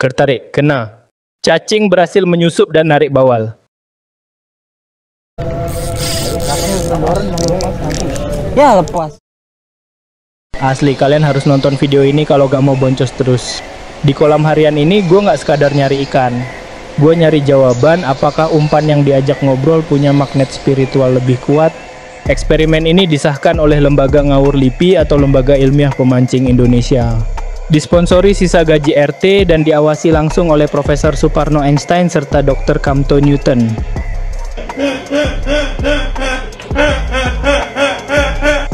Tertarik, kena. Cacing berhasil menyusup dan narik bawal. Ya lepas. Asli, kalian harus nonton video ini kalau gak mau boncos terus. Di kolam harian ini gue gak sekadar nyari ikan. Gue nyari jawaban apakah umpan yang diajak ngobrol punya magnet spiritual lebih kuat. Eksperimen ini disahkan oleh Lembaga Ngawur LIPI atau Lembaga Ilmiah Pemancing Indonesia. Disponsori sisa gaji RT dan diawasi langsung oleh Profesor Suparno Einstein serta Dr. Kamto Newton.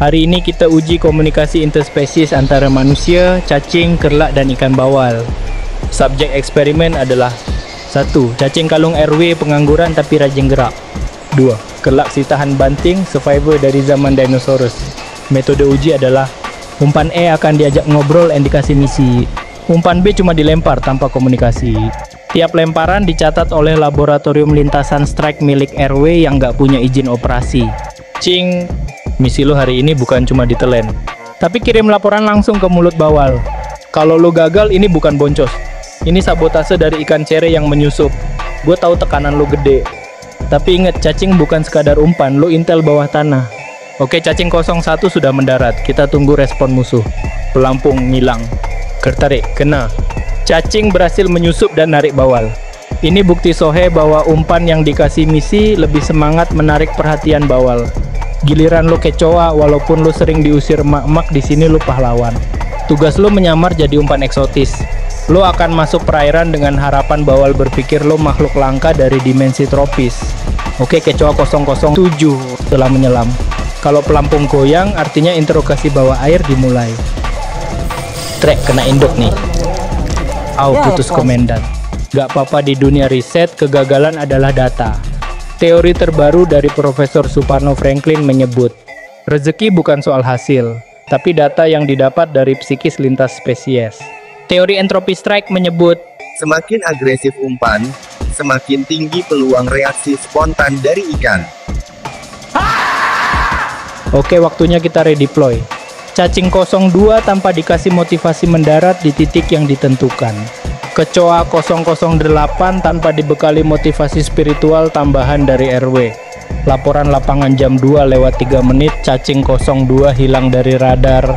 Hari ini kita uji komunikasi interspesies antara manusia, cacing, kerlak, dan ikan bawal. Subjek eksperimen adalah 1. Cacing kalung RW pengangguran tapi rajin gerak. 2. Kerlak si tahan banting, survivor dari zaman dinosaurus. Metode uji adalah umpan E akan diajak ngobrol and dikasih misi. Umpan B cuma dilempar tanpa komunikasi. Tiap lemparan dicatat oleh laboratorium lintasan strike milik RW yang nggak punya izin operasi. Cing, misi lo hari ini bukan cuma ditelen, tapi kirim laporan langsung ke mulut bawal. Kalau lo gagal, ini bukan boncos. Ini sabotase dari ikan cere yang menyusup. Gue tahu tekanan lo gede, tapi inget, cacing bukan sekadar umpan, lo intel bawah tanah. Oke, cacing 01 sudah mendarat. Kita tunggu respon musuh. Pelampung ngilang. Tertarik, kena. Cacing berhasil menyusup dan narik bawal. Ini bukti sohe bahwa umpan yang dikasih misi lebih semangat menarik perhatian bawal. Giliran lo kecoa, walaupun lo sering diusir emak-emak, di sini lo pahlawan. Tugas lo menyamar jadi umpan eksotis. Lo akan masuk perairan dengan harapan bawal berpikir lo makhluk langka dari dimensi tropis. Oke, kecoa 007 telah menyelam. Kalau pelampung goyang, artinya interogasi bawah air dimulai. Trek kena induk nih. Putus komandan. Gak apa-apa, di dunia riset, kegagalan adalah data. Teori terbaru dari Profesor Suparno Franklin menyebut, rezeki bukan soal hasil, tapi data yang didapat dari psikis lintas spesies. Teori entropi strike menyebut, semakin agresif umpan, semakin tinggi peluang reaksi spontan dari ikan. Oke, waktunya kita redeploy. Cacing 02 tanpa dikasih motivasi mendarat di titik yang ditentukan. Kecoa 008 tanpa dibekali motivasi spiritual tambahan dari RW. Laporan lapangan jam 2:03, cacing 02 hilang dari radar.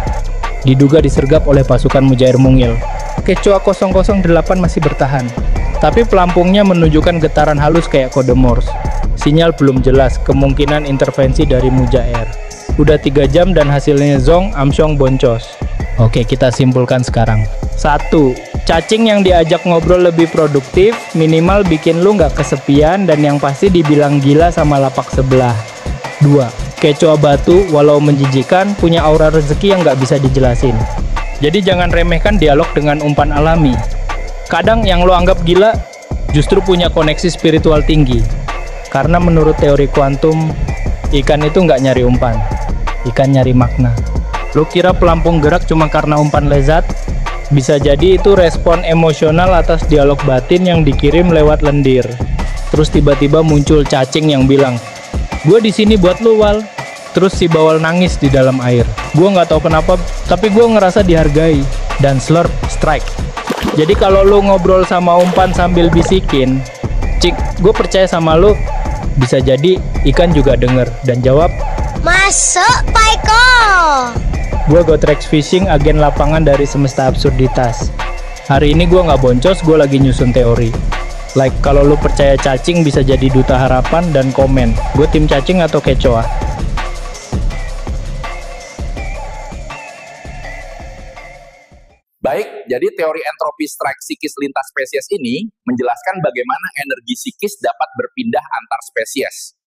Diduga disergap oleh pasukan Mujair Mungil. Kecoa 008 masih bertahan, tapi pelampungnya menunjukkan getaran halus kayak kode Morse. Sinyal belum jelas, kemungkinan intervensi dari Mujair. Udah 3 jam dan hasilnya zong, amsyong, boncos. Oke, kita simpulkan sekarang. 1. Cacing yang diajak ngobrol lebih produktif, minimal bikin lu nggak kesepian dan yang pasti dibilang gila sama lapak sebelah. 2. Kecoa batu, walau menjijikan, punya aura rezeki yang nggak bisa dijelasin. Jadi jangan remehkan dialog dengan umpan alami. Kadang yang lo anggap gila, justru punya koneksi spiritual tinggi. Karena menurut teori kuantum, ikan itu nggak nyari umpan, ikan nyari makna. Lo kira pelampung gerak cuma karena umpan lezat? Bisa jadi itu respon emosional atas dialog batin yang dikirim lewat lendir. Terus tiba-tiba muncul cacing yang bilang, gue di sini buat lu, Wal. Terus si bawal nangis di dalam air. Gue nggak tahu kenapa, tapi gue ngerasa dihargai. Dan slurp, strike. Jadi kalau lu ngobrol sama umpan sambil bisikin, cik, gue percaya sama lu, bisa jadi ikan juga denger dan jawab, masuk, Paiko. Gue Gotrex Fishing, agen lapangan dari semesta absurditas. Hari ini gue nggak boncos, gue lagi nyusun teori. Like kalau lu percaya cacing bisa jadi duta harapan, dan komen, gue tim cacing atau kecoa. Baik, jadi teori entropi strike psikis lintas spesies ini menjelaskan bagaimana energi psikis dapat berpindah antar spesies.